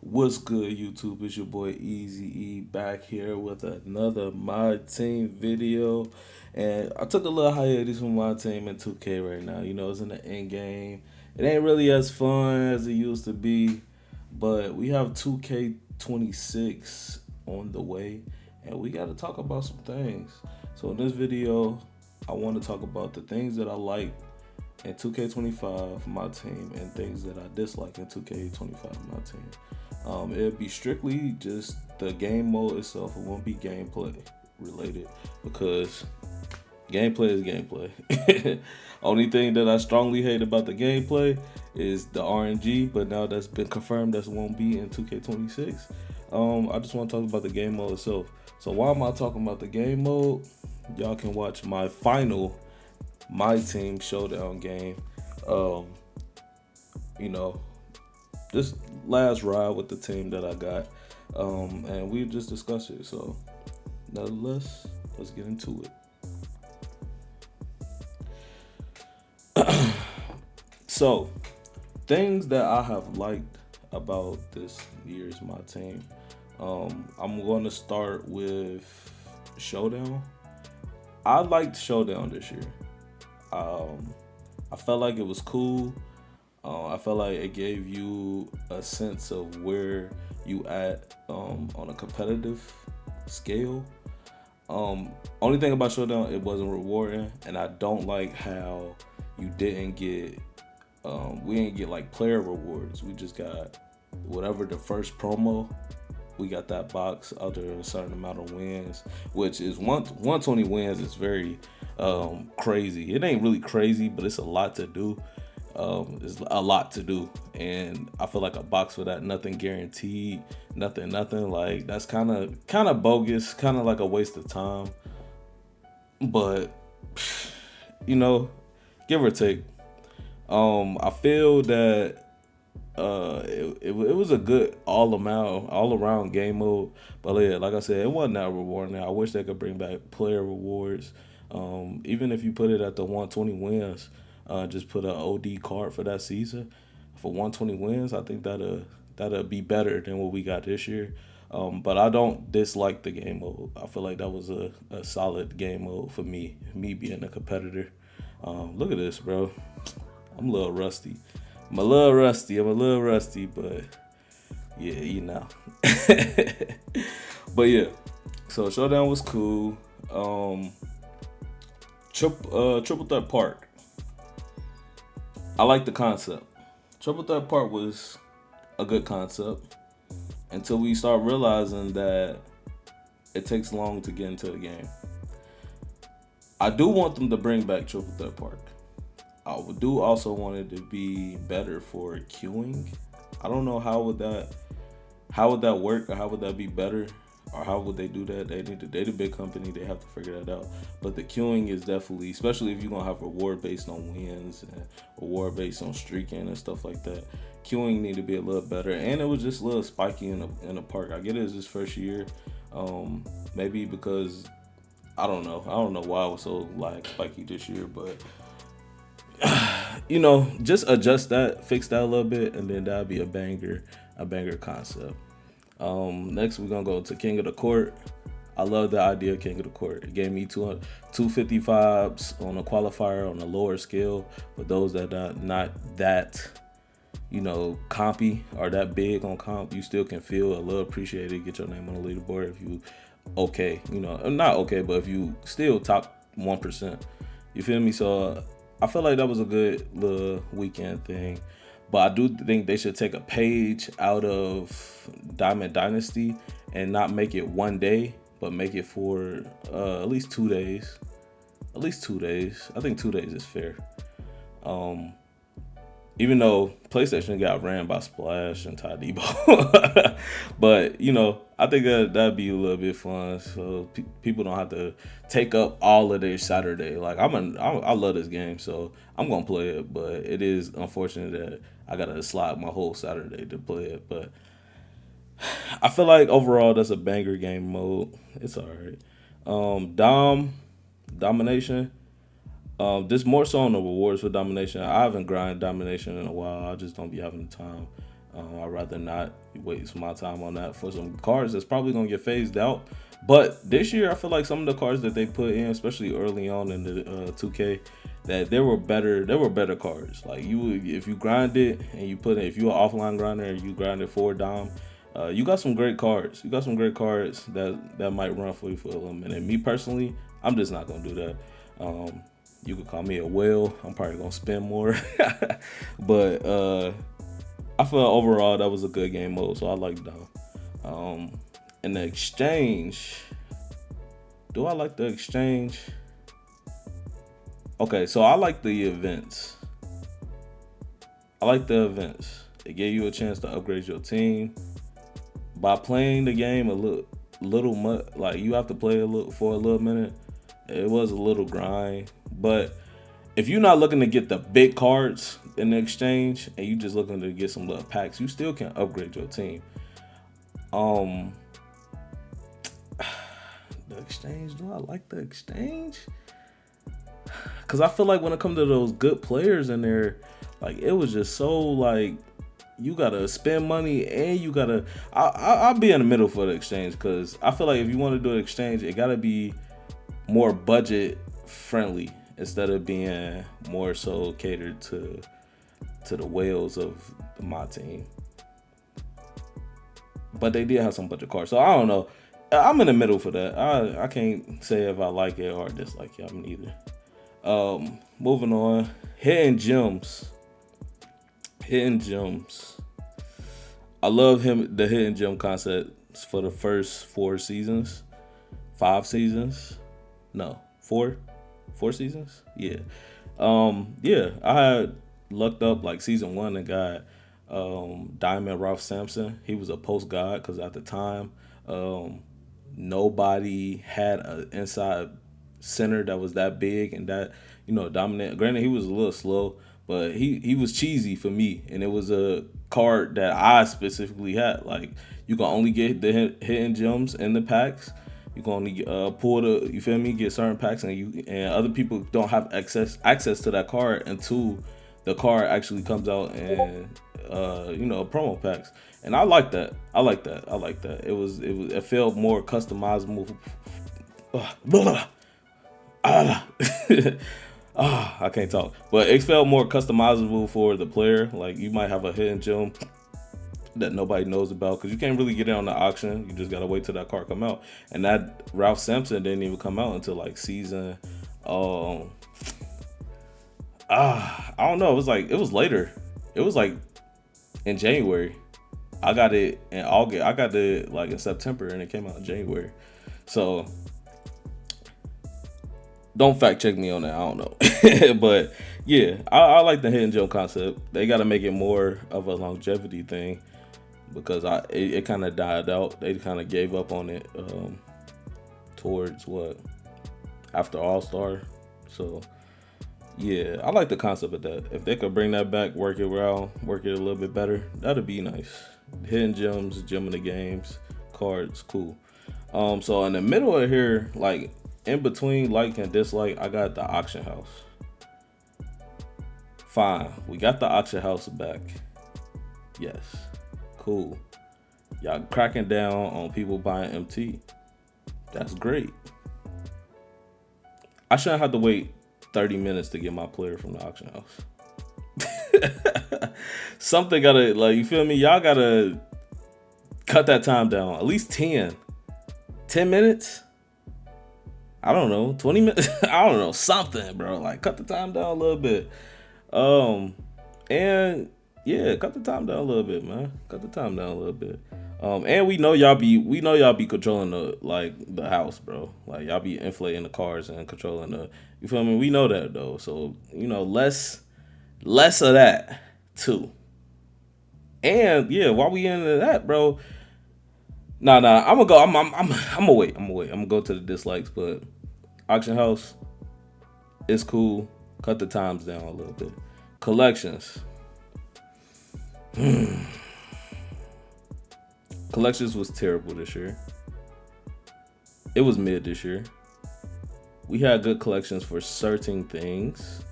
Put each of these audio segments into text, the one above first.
What's good, YouTube? It's your boy Easy E back here with another My Team video. And I took a little hiatus from My Team in 2K right now. You know, it's in the end game. It ain't really as fun as it used to be, but we have 2K26 on the way, and we got to talk about some things. So, in this video, I want to talk about the things that I like in 2K25 for my team and things that I dislike in 2K25 for my team. It'd be strictly just the game mode itself. It won't be gameplay related because gameplay is gameplay. Only thing that I strongly hate about the gameplay is the RNG, but now that's been confirmed that won't be in 2K26. I just want to talk about the game mode itself. So why am I talking about the game mode? Y'all can watch my final Myteam showdown game. Um, you know, this last ride with the team that I got, and we just discussed it. So, nonetheless, let's get into it. So, things that I have liked about this year's my team. I'm going to start with Showdown. I liked Showdown this year. I felt like it was cool. I felt like it gave you a sense of where you at on a competitive scale. Only thing about Showdown, it wasn't rewarding, and I don't like how you didn't get. We didn't get like player rewards. We just got whatever the first promo. We got that box under a certain amount of wins, which is 120 wins is very crazy. It ain't really crazy, but it's a lot to do. It's a lot to do, and I feel like a box for that, nothing guaranteed, nothing. Like that's kind of bogus, kind of like a waste of time. But you know, give or take. I feel that it was a good all around game mode. But yeah, like I said, it wasn't that rewarding. I wish they could bring back player rewards. Even if you put it at the 120 wins, just put an OD card for that season for 120 wins. I think that'll be better than what we got this year. But I don't dislike the game mode. I feel like that was a solid game mode for me being a competitor. Look at this, bro. I'm a little rusty. I'm a little rusty, but yeah, you know. But yeah, so Showdown was cool. Triple Threat Park. I like the concept. Triple Threat Park was a good concept until we start realizing that it takes long to get into the game. I do want them to bring back Triple Threat Park. I do also want it to be better for queuing. I don't know how would that work, or how would that be better, or how would they do that? They the big company, they have to figure that out. But the queuing is definitely, especially if you're gonna have reward based on wins and reward based on streaking and stuff like that. Queuing need to be a little better, and it was just a little spiky in the park. I get it, it's his first year, maybe because I don't know why it was so like spiky this year, but just adjust that, fix that a little bit, and then that'll be a banger concept. Next, we're gonna go to King of the Court. I love the idea of King of the Court. It gave me 250 vibes on a qualifier on a lower scale. For those that are not that, compy or that big on comp, you still can feel a little appreciated, get your name on the leaderboard if you okay, not okay, but if you still top 1%. You feel me? So I feel like that was a good little weekend thing. But I do think they should take a page out of Diamond Dynasty and not make it one day, but make it for at least 2 days. At least 2 days. I think 2 days is fair. Even though PlayStation got ran by Splash and Ty Debo. But, I think that'd be a little bit fun. So people don't have to take up all of their Saturday. Like, I love this game, so I'm going to play it. But it is unfortunate that I got to slide my whole Saturday to play it. But I feel like overall that's a banger game mode. It's all right. Domination. This more so on the rewards for domination. I haven't grinded domination in a while. I just don't be having the time. I'd rather not waste my time on that for some cards that's probably gonna get phased out. But this year, I feel like some of the cards that they put in, especially early on in the 2K, that there were better. There were better cards. Like if you grind it and you put it, if you're an offline grinder and you grind it for a dime, you got some great cards. You got some great cards that might run for you for a little minute. Me personally, I'm just not gonna do that. You could call me a whale. I'm probably gonna spend more, but I feel overall that was a good game mode, so I like that. In the exchange, do I like the exchange? Okay, so I like the events. I like the events. It gave you a chance to upgrade your team by playing the game a little much. Like you have to play a little for a little minute. It was a little grind, but if you're not looking to get the big cards in the exchange and you just looking to get some little packs, you still can upgrade your team. The exchange, do I like the exchange? Because I feel like when it comes to those good players in there, like it was just so like you gotta spend money and you gotta. I'll be in the middle for the exchange because I feel like if you want to do an exchange, it gotta be more budget friendly instead of being more so catered to the whales of my team. But they did have some budget cards, so I don't know. I'm in the middle for that. I can't say if I like it or dislike it. I'm neither. Moving on. Hidden gems. Hidden gems. I love the hidden gem concept for the first 4 seasons. 5 seasons. No, 4 seasons. Yeah. Yeah, I had lucked up like season 1 and got Diamond Ralph Sampson. He was a post god because at the time nobody had an inside center that was that big and that dominant. Granted, he was a little slow, but he was cheesy for me, and it was a card that I specifically had. Like you can only get the hidden gems in the packs. You can only pull you feel me, get certain packs, and other people don't have access to that card until the card actually comes out and promo packs. And I like that. It felt more customizable. I can't talk. But it felt more customizable for the player. Like you might have a hidden gem that nobody knows about because you can't really get it on the auction. You just gotta wait till that card come out. And that Ralph Sampson didn't even come out until like season. I don't know. It was later. It was like in January. I got it in August. I got it like in September, and it came out in January. So don't fact check me on that. I don't know, but yeah, I like the hidden gem concept. They got to make it more of a longevity thing because it kind of died out. They kind of gave up on it towards after All Star. So yeah, I like the concept of that. If they could bring that back, work it around, work it a little bit better, that'd be nice. Hidden gems, gem in the games, cards, cool. So in the middle of here, like in between like and dislike, I got the auction house. Fine, we got the auction house back. Yes, cool. Y'all cracking down on people buying MT. That's great. I shouldn't have to wait 30 minutes to get my player from the auction house. Something gotta, like, you feel me? Y'all gotta cut that time down. At least 10 minutes. I don't know, 20 minutes. I don't know, something, bro. Like, cut the time down a little bit. And yeah, cut the time down a little bit, man. Cut the time down a little bit. And we know y'all be controlling the house, bro. Like y'all be inflating the cars and controlling you feel me? We know that though. So, less of that too. And yeah, while we into that, bro. Nah, I'm gonna go. I'm gonna wait. I'm gonna go to the dislikes, but auction house, it's cool. Cut the times down a little bit. Collections. Collections was terrible this year. It was mid this year. We had good collections for certain things.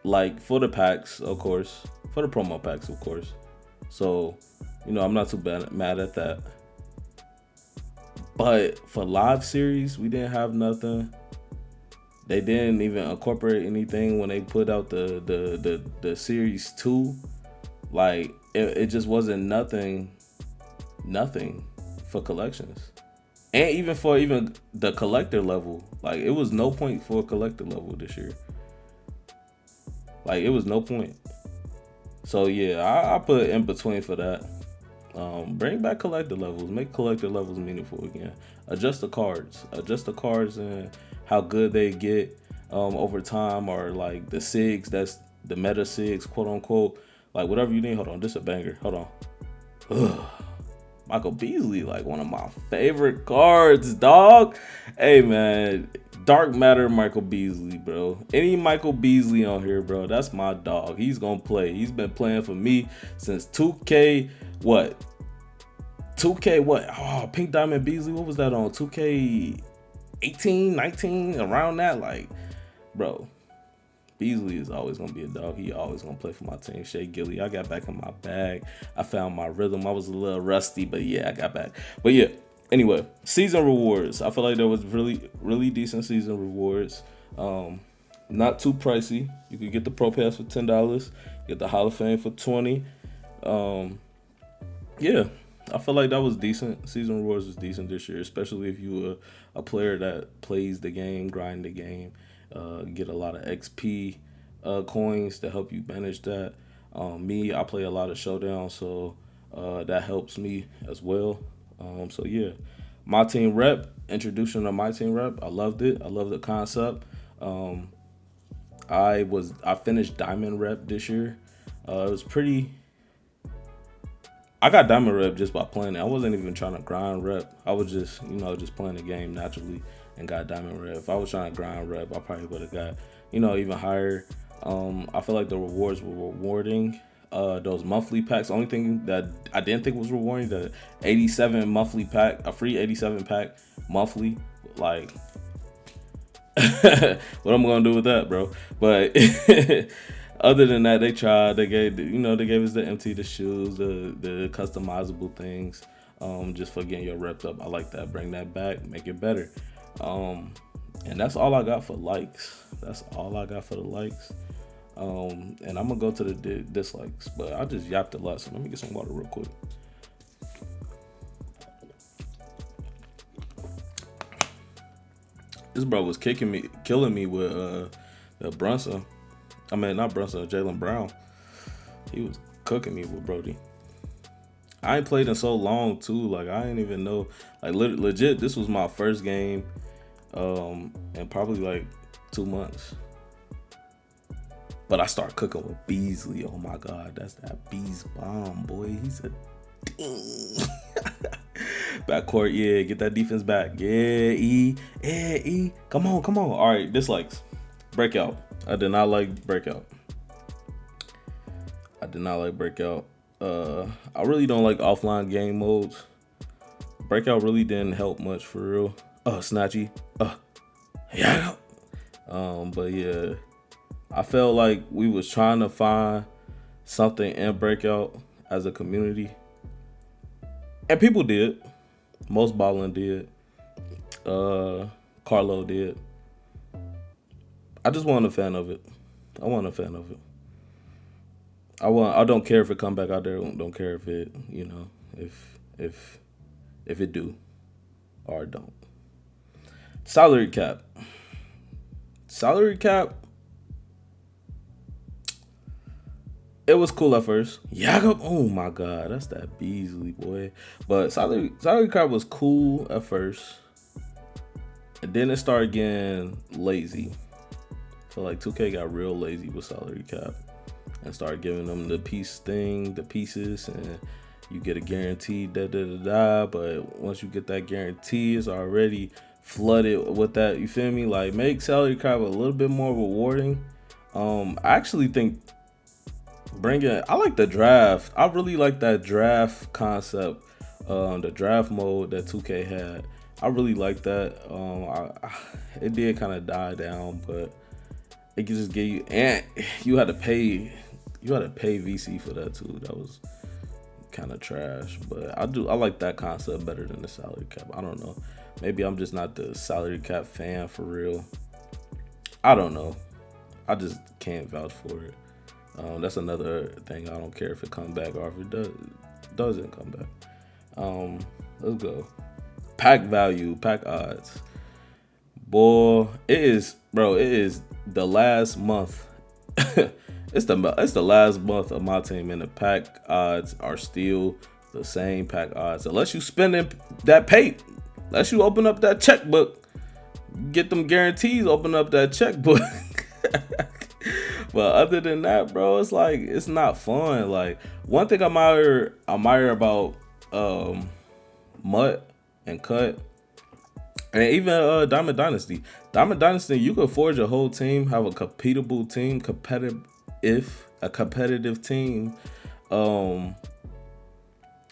like for the packs, of course, for the promo packs, of course. So, I'm not too mad at that. But for live series, we didn't have nothing. They didn't even incorporate anything when they put out the series 2. Like it just wasn't nothing for collections. And even for even the collector level, like it was no point for a collector level this year. Like it was no point. So yeah, I put in between for that. Bring back collector levels. Make collector levels meaningful again. Adjust the cards. Adjust the cards and how good they get over time, or like the SIGs. That's the meta SIGs, quote unquote. Like whatever you need. Hold on, this is a banger. Hold on. Ugh. Michael Beasley, like one of my favorite cards, dog. Hey man, Dark Matter Michael Beasley, bro. Any Michael Beasley on here, bro, that's my dog. He's gonna play. He's been playing for me since 2K. What? 2K what? Oh, Pink Diamond Beasley. What was that on? 2K 18, 19, around that. Like, bro, Beasley is always gonna be a dog. He always gonna play for my team. Shea Gilly, I got back in my bag. I found my rhythm. I was a little rusty, but yeah, I got back. But yeah, anyway, season rewards. I feel like there was really decent season rewards. Not too pricey. You could get the Pro Pass for $10. Get the Hall of Fame for $20. Yeah, I feel like that was decent. Season rewards was decent this year, especially if you a player that plays the game, grind the game, get a lot of XP coins to help you manage that. Me, I play a lot of Showdown, so that helps me as well. So yeah, Myteam rep, introduction to Myteam rep, I loved it. I love the concept. I finished Diamond rep this year. It was pretty. I got Diamond rep just by playing it. I wasn't even trying to grind rep. I was just, just playing the game naturally and got Diamond rep. If I was trying to grind rep, I probably would have got, even higher. I feel like the rewards were rewarding. Those monthly packs. The only thing that I didn't think was rewarding, the 87 monthly pack, a free 87 pack monthly. Like, what I'm gonna do with that, bro? But other than that, they tried. They gave us the empty, the shoes, the customizable things, just for getting your rep up. I like that. Bring that back, make it better. And that's all I got for likes. That's all I got for the likes. And I'm gonna go to the dislikes, but I just yapped a lot, so let me get some water real quick. This bro was killing me with the Brunson. I mean, not Brunson, Jaylen Brown. He was cooking me with Brody. I ain't played in so long too. Like I didn't even know. Like legit, this was my first game, in probably like 2 months. But I start cooking with Beasley. Oh my God, that's that Bees bomb, boy. He's a ding. Backcourt, yeah, get that defense back. Yeah, E. Come on. All right, dislikes. Breakout. I did not like Breakout. I really don't like offline game modes. Breakout really didn't help much for real. Snatchy. Yeah. But yeah, I felt like we was trying to find something in Breakout as a community. And people did. Most Ballin did. Carlo did. I just wasn't a fan of it. I don't care if it come back out there. Don't care if it, if it do or don't. Salary cap. It was cool at first. Jakob, oh my God, that's that Beasley boy. But salary cap was cool at first, and then it started getting lazy. I feel like 2K got real lazy with salary cap and started giving them the pieces, and you get a guarantee, But once you get that guarantee, it's already flooded with that. You feel me? Like make salary cap a little bit more rewarding. I actually think. I like the draft. I really like that draft concept, the draft mode that 2K had. I really like that. It did kind of die down, but It can just give you, and you had to pay. You had to pay VC for that too. That was kind of trash. But I like that concept better than the salary cap. I don't know. Maybe I'm just not the salary cap fan for real. I don't know. I just can't vouch for it. That's another thing. I don't care if it comes back or if it doesn't come back. Let's go. Pack value, pack odds. Boy, it is, bro. It is the last month. It's the last month of my team, and the pack odds are still the same pack odds. Unless you spending that pay, unless you open up that checkbook, get them guarantees. Open up that checkbook. But other than that, bro, it's like it's not fun. Like one thing I admire about Mutt and Cut, and even Diamond Dynasty. Diamond Dynasty, you can forge a whole team, have a competitive team, competitive team, and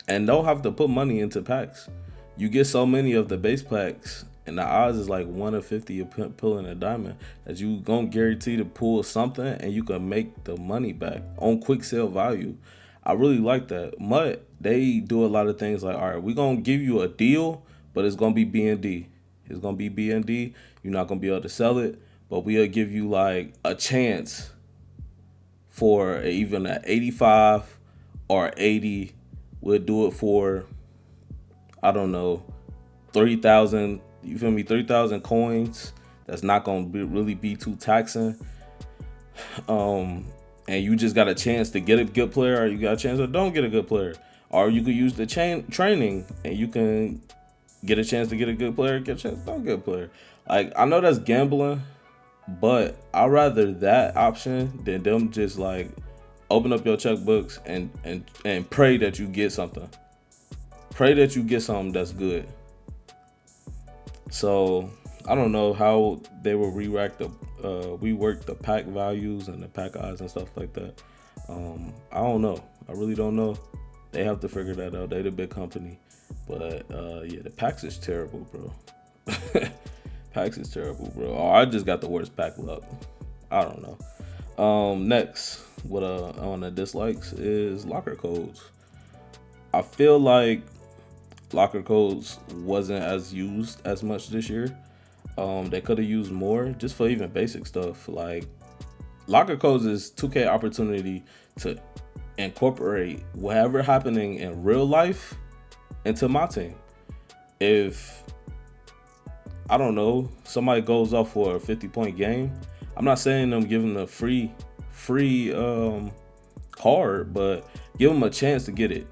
don't have to put money into packs. You get so many of the base packs, and the odds is like 1 in 50 of pulling a diamond that you gonna guarantee to pull something, and you can make the money back on quick sale value. I really like that. Mutt, they do a lot of things like, all right, we're gonna give you a deal, but it's gonna be BND. It's gonna be BND. You're not gonna be able to sell it, but we'll give you like a chance for even an 85 or 80. We'll do it for, I don't know, 3,000. You feel me? 3,000 coins. That's not gonna really be too taxing. And you just got a chance to get a good player, or you got a chance to don't get a good player, or you could use the training and you can get a chance to get a good player, get a chance to don't get a player. Like I know that's gambling, but I'd rather that option than them just like open up your checkbooks and pray that you get something. Pray that you get something that's good. So I don't know how they will rework the pack values and the pack odds and stuff like that. I don't know. I really don't know. They have to figure that out. They the big company, but yeah, the packs is terrible, bro. Packs is terrible, bro. Oh, I just got the worst pack luck. I don't know. Next, what on the dislikes is locker codes. I feel like locker codes wasn't as used as much this year. They could have used more just for even basic stuff. Like locker codes is 2K opportunity to incorporate whatever happening in real life into my team. If I don't know, somebody goes off for a 50-point game, I'm not saying I'm giving them a free card, but give them a chance to get it.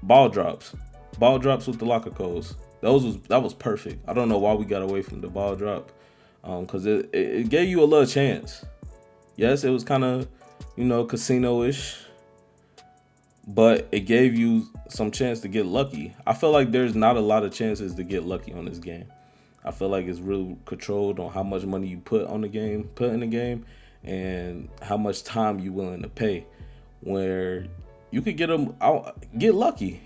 Ball drops with the locker codes. That was perfect. I don't know why we got away from the ball drop, because it gave you a little chance. Yes, it was kind of, casino-ish, but it gave you some chance to get lucky. I feel like there's not a lot of chances to get lucky on this game. I feel like it's real controlled on how much money you put in the game, and how much time you willing to pay. Where you could get them out, get lucky.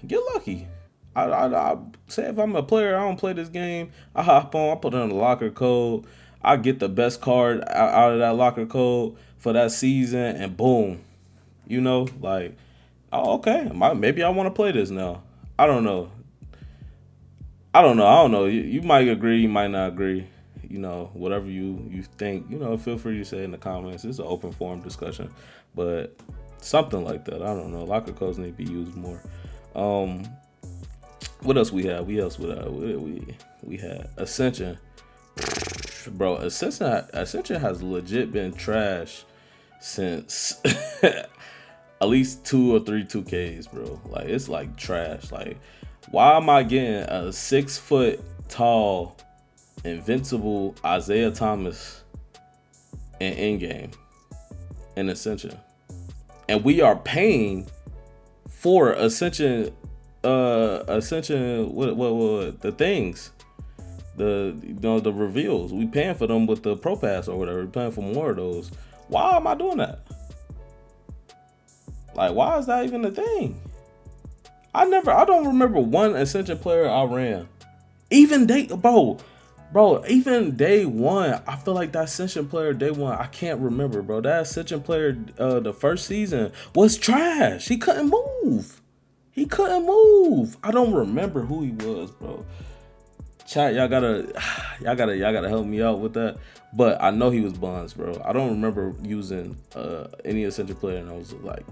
I say if I'm a player, I don't play this game. I hop on, I put in a locker code. I get the best card out of that locker code for that season, and boom, like, oh, okay, maybe I want to play this now. I don't know. You might agree, you might not agree. Whatever you think, feel free to say in the comments. It's an open forum discussion, but something like that. I don't know. Locker codes need to be used more. What else we had? We had Ascension. Bro, Ascension has legit been trash since at least 2 or 3 2Ks, bro. Like, it's like trash. Like, why am I getting a 6 foot tall invincible Isaiah Thomas in in-game in Ascension? And we are paying for Ascension what the things, the reveals. We paying for them with the Pro Pass or whatever. We're paying for more of those. Why am I doing that? Like, why is that even a thing? I don't remember one Ascension player I ran. Even bro, Bro, even day one, I feel like that Ascension player day one, I can't remember, bro. That Ascension player the first season was trash. He couldn't move. He couldn't move. I don't remember who he was, bro. Chat, y'all gotta help me out with that. But I know he was Bonds, bro. I don't remember using any Ascension player, and I was like,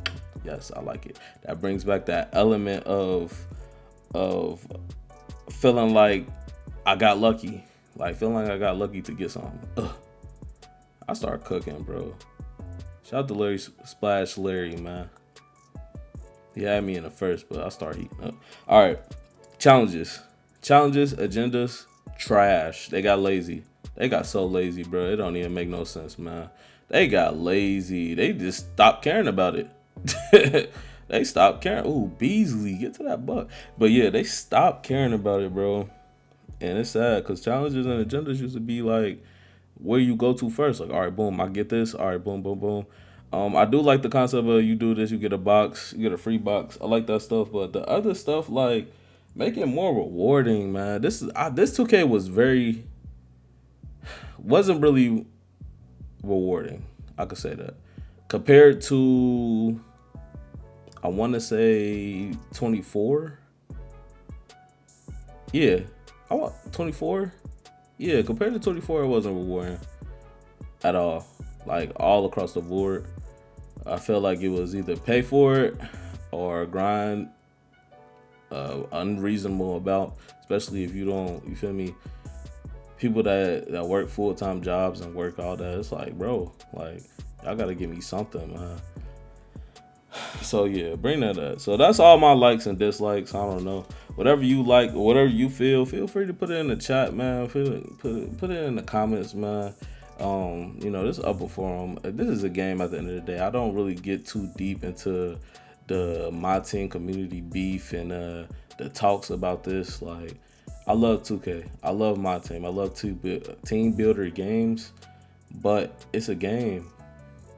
yes, I like it. That brings back that element of feeling like I got lucky. Like, feeling like I got lucky to get something. Ugh. I start cooking, bro. Shout out to Larry Splash Larry, man. He had me in the first, but I start heating up. All right. Challenges, agendas, trash. They got lazy. They got so lazy, bro. It don't even make no sense, man. They got lazy. They just stopped caring about it. They stopped caring. Ooh, Beasley, get to that buck. But yeah, they stopped caring about it, bro. And it's sad because challenges and agendas used to be like where you go to first. Like, all right, boom, I get this. All right, boom, boom, boom. I do like the concept of you do this, you get a box, you get a free box. I like that stuff. But the other stuff, like, make it more rewarding, man. This 2K wasn't really rewarding. I could say that compared to, I want to say 24. Yeah, I want 24. Yeah, compared to 24, it wasn't rewarding at all. Like, all across the board, I felt like it was either pay for it or grind unreasonable about, especially if you don't, you feel me, people that work full-time jobs and work all that. It's like, bro, like, y'all gotta give me something, man. So yeah, bring that up. So that's all my likes and dislikes. I don't know, whatever you like, whatever you feel free to put it in the chat, man. Put it in the comments, man. This upper forum, this is a game at the end of the day. I don't really get too deep into the Myteam community beef and the talks about this. Like, I love 2K, I love Myteam, I love team builder games, but it's a game.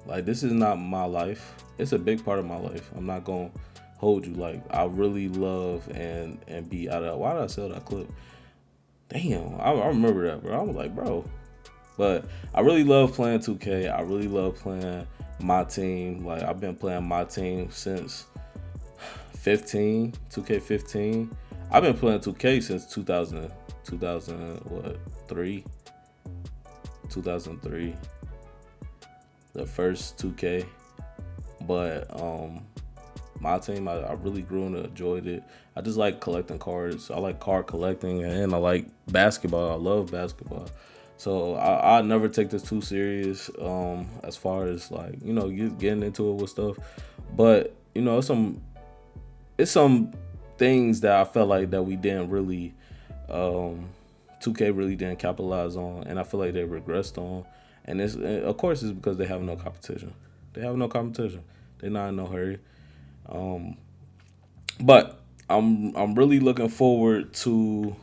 Like, this is not my life. It's a big part of my life. I'm not gonna hold you. Like, I really love and be out of. Why did I sell that clip? Damn, I remember that, bro. I was like, bro. But I really love playing 2K. I really love playing Myteam. Like, I've been playing Myteam since 15, 2K15. I've been playing 2K since 2003. The first 2K. But Myteam, I really grew and enjoyed it. I just like collecting cards. I like card collecting, and I like basketball. I love basketball. So I never take this too serious as far as, like, getting into it with stuff. But it's some things that I felt like that we didn't really 2K really didn't capitalize on, and I feel like they regressed on. And it's, of course, it's because they have no competition. They're not in no hurry. But I'm really looking forward to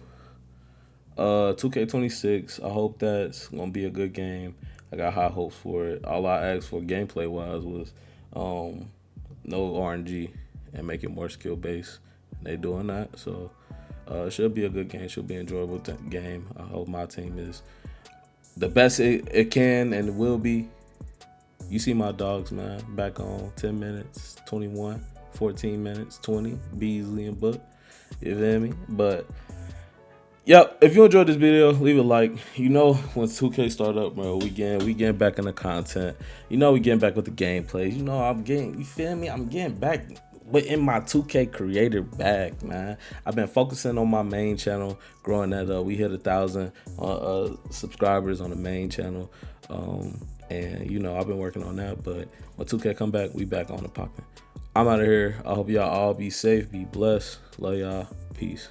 2K26. I hope that's gonna be a good game. I got high hopes for it. All I asked for gameplay wise was no RNG and make it more skill based. They doing that, so it should be a good game. Should be an enjoyable game. I hope my team is the best it can and will be. You see my dogs, man, back on 10 minutes, 21, 14 minutes, 20, Beasley and Book. You feel me? But yep, if you enjoyed this video, leave a like. When 2K start up, bro, we getting back in the content. We getting back with the gameplays. You feel me? I'm getting back in my 2K creator bag, man. I've been focusing on my main channel, growing that up. We hit 1,000 subscribers on the main channel. And I've been working on that, but when 2K come back, we back on the popping. I'm out of here. I hope y'all all be safe, be blessed. Love y'all. Peace.